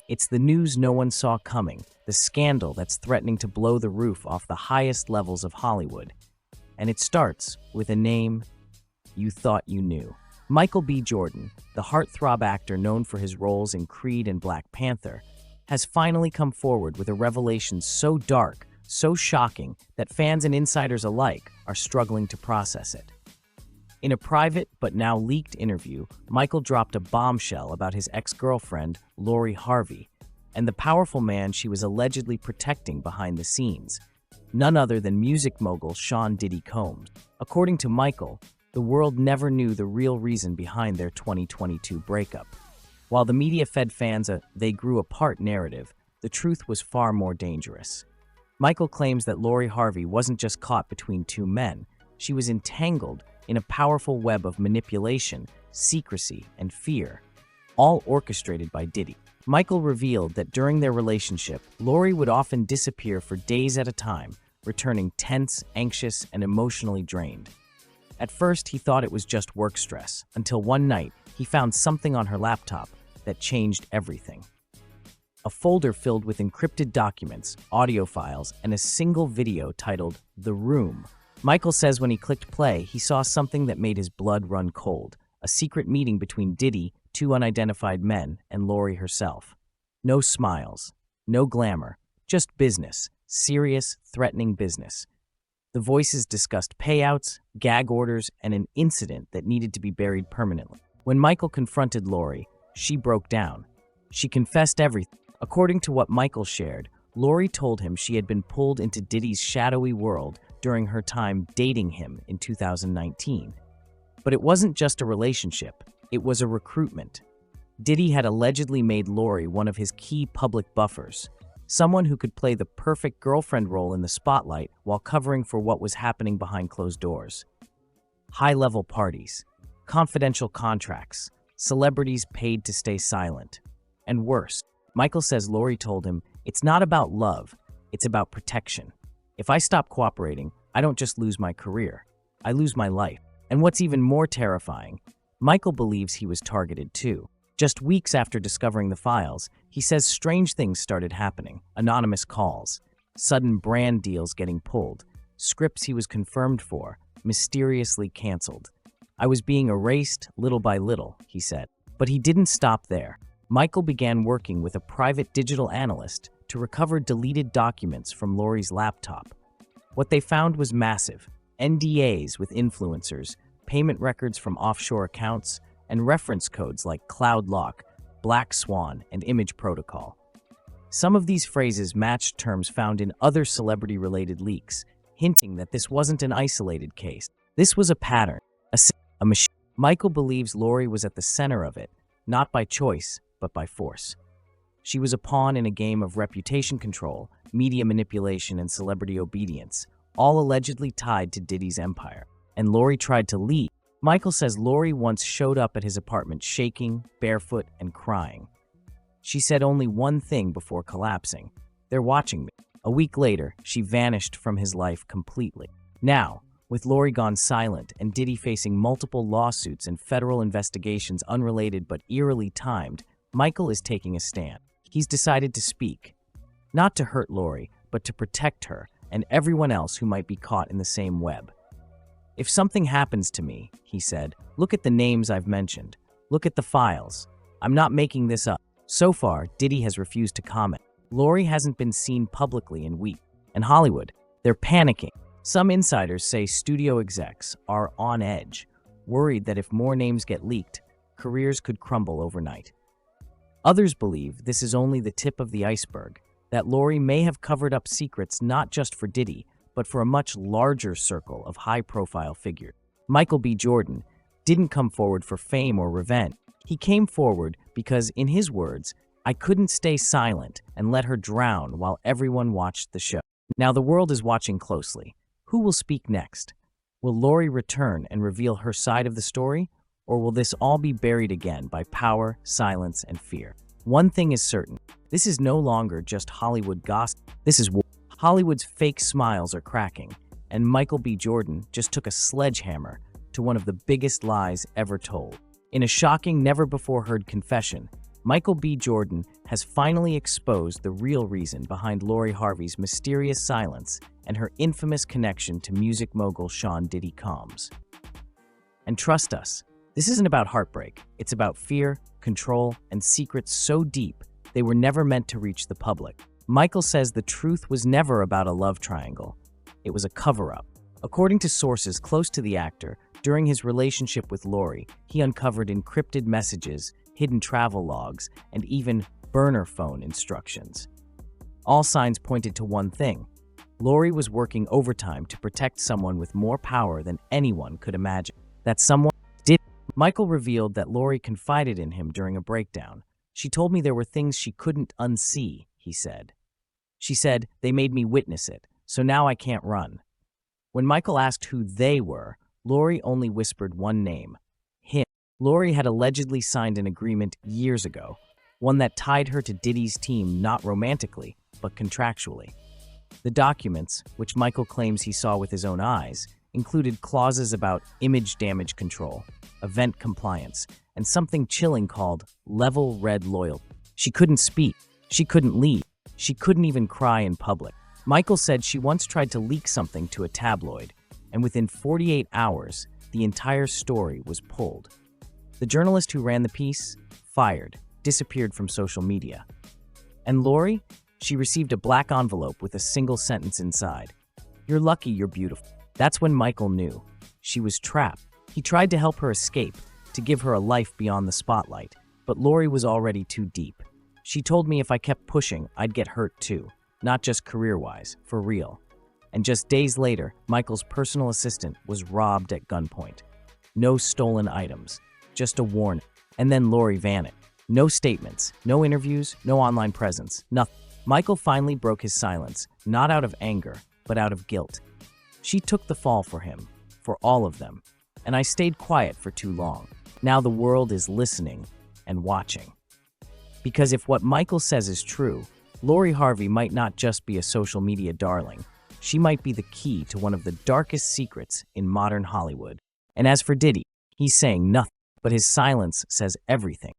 It's the news no one saw coming, the scandal that's threatening to blow the roof off the highest levels of Hollywood. And it starts with a name you thought you knew. Michael B. Jordan, the heartthrob actor known for his roles in Creed and Black Panther, has finally come forward with a revelation so dark, so shocking, that fans and insiders alike are struggling to process it. In a private but now leaked interview, Michael dropped a bombshell about his ex-girlfriend, Lori Harvey, and the powerful man she was allegedly protecting behind the scenes, none other than music mogul Sean Diddy Combs. According to Michael, the world never knew the real reason behind their 2022 breakup. While the media fed fans a "they grew apart" narrative, the truth was far more dangerous. Michael claims that Lori Harvey wasn't just caught between two men, she was entangled in a powerful web of manipulation, secrecy, and fear, all orchestrated by Diddy. Michael revealed that during their relationship, Lori would often disappear for days at a time, returning tense, anxious, and emotionally drained. At first, he thought it was just work stress, until one night, he found something on her laptop that changed everything. A folder filled with encrypted documents, audio files, and a single video titled "The Room." Michael says when he clicked play, he saw something that made his blood run cold, a secret meeting between Diddy, two unidentified men, and Lori herself. No smiles, no glamour, just business, serious, threatening business. The voices discussed payouts, gag orders, and an incident that needed to be buried permanently. When Michael confronted Lori, she broke down. She confessed everything. According to what Michael shared, Lori told him she had been pulled into Diddy's shadowy world during her time dating him in 2019. But it wasn't just a relationship, it was a recruitment. Diddy had allegedly made Lori one of his key public buffers, someone who could play the perfect girlfriend role in the spotlight while covering for what was happening behind closed doors. High-level parties, confidential contracts, celebrities paid to stay silent. And worse, Michael says Lori told him, "It's not about love, it's about protection. If I stop cooperating, I don't just lose my career, I lose my life." And what's even more terrifying, Michael believes he was targeted too. Just weeks after discovering the files, he says strange things started happening. Anonymous calls, sudden brand deals getting pulled, scripts he was confirmed for, mysteriously canceled. "I was being erased little by little," he said. But he didn't stop there. Michael began working with a private digital analyst to recover deleted documents from Lori's laptop. What they found was massive: NDAs with influencers, payment records from offshore accounts, and reference codes like Cloud Lock, Black Swan, and Image Protocol. Some of these phrases matched terms found in other celebrity-related leaks, hinting that this wasn't an isolated case. This was a pattern, a machine. Michael believes Lori was at the center of it, not by choice, but by force. She was a pawn in a game of reputation control, media manipulation, and celebrity obedience, all allegedly tied to Diddy's empire. And Lori tried to leave. Michael says Lori once showed up at his apartment shaking, barefoot, and crying. She said only one thing before collapsing: "They're watching me." A week later, she vanished from his life completely. Now, with Lori gone silent and Diddy facing multiple lawsuits and federal investigations unrelated but eerily timed, Michael is taking a stand. He's decided to speak, not to hurt Lori, but to protect her and everyone else who might be caught in the same web. "If something happens to me," he said, "look at the names I've mentioned. Look at the files. I'm not making this up." So far, Diddy has refused to comment. Lori hasn't been seen publicly in weeks. And Hollywood, they're panicking. Some insiders say studio execs are on edge, worried that if more names get leaked, careers could crumble overnight. Others believe this is only the tip of the iceberg, that Lori may have covered up secrets not just for Diddy, but for a much larger circle of high-profile figures. Michael B. Jordan didn't come forward for fame or revenge. He came forward because, in his words, "I couldn't stay silent and let her drown while everyone watched the show." Now the world is watching closely. Who will speak next? Will Lori return and reveal her side of the story? Or will this all be buried again by power, silence, and fear? One thing is certain: this is no longer just Hollywood gossip. This is war. Hollywood's fake smiles are cracking, and Michael B. Jordan just took a sledgehammer to one of the biggest lies ever told. In a shocking, never-before-heard confession, Michael B. Jordan has finally exposed the real reason behind Lori Harvey's mysterious silence and her infamous connection to music mogul Sean Diddy Combs. And trust us, this isn't about heartbreak. It's about fear, control, and secrets so deep they were never meant to reach the public. Michael says the truth was never about a love triangle. It was a cover-up. According to sources close to the actor, during his relationship with Lori, he uncovered encrypted messages, hidden travel logs, and even burner phone instructions. All signs pointed to one thing: Lori was working overtime to protect someone with more power than anyone could imagine. That someone did. Michael revealed that Lori confided in him during a breakdown. "She told me there were things she couldn't unsee," he said. "She said, they made me witness it, so now I can't run." When Michael asked who they were, Lori only whispered one name: him. Lori had allegedly signed an agreement years ago, one that tied her to Diddy's team not romantically, but contractually. The documents, which Michael claims he saw with his own eyes, included clauses about image damage control, event compliance, and something chilling called level red loyalty. She couldn't speak, she couldn't leave, she couldn't even cry in public. Michael said she once tried to leak something to a tabloid, and within 48 hours, the entire story was pulled. The journalist who ran the piece, fired, disappeared from social media. And Lori? She received a black envelope with a single sentence inside: "You're lucky you're beautiful." That's when Michael knew. She was trapped. He tried to help her escape, to give her a life beyond the spotlight, but Lori was already too deep. "She told me if I kept pushing, I'd get hurt too, not just career-wise, for real." And just days later, Michael's personal assistant was robbed at gunpoint. No stolen items, just a warning. And then Lori vanished. No statements, no interviews, no online presence, nothing. Michael finally broke his silence, not out of anger, but out of guilt. "She took the fall for him, for all of them, and I stayed quiet for too long. Now the world is listening and watching." Because if what Michael says is true, Lori Harvey might not just be a social media darling. She might be the key to one of the darkest secrets in modern Hollywood. And as for Diddy, he's saying nothing, but his silence says everything.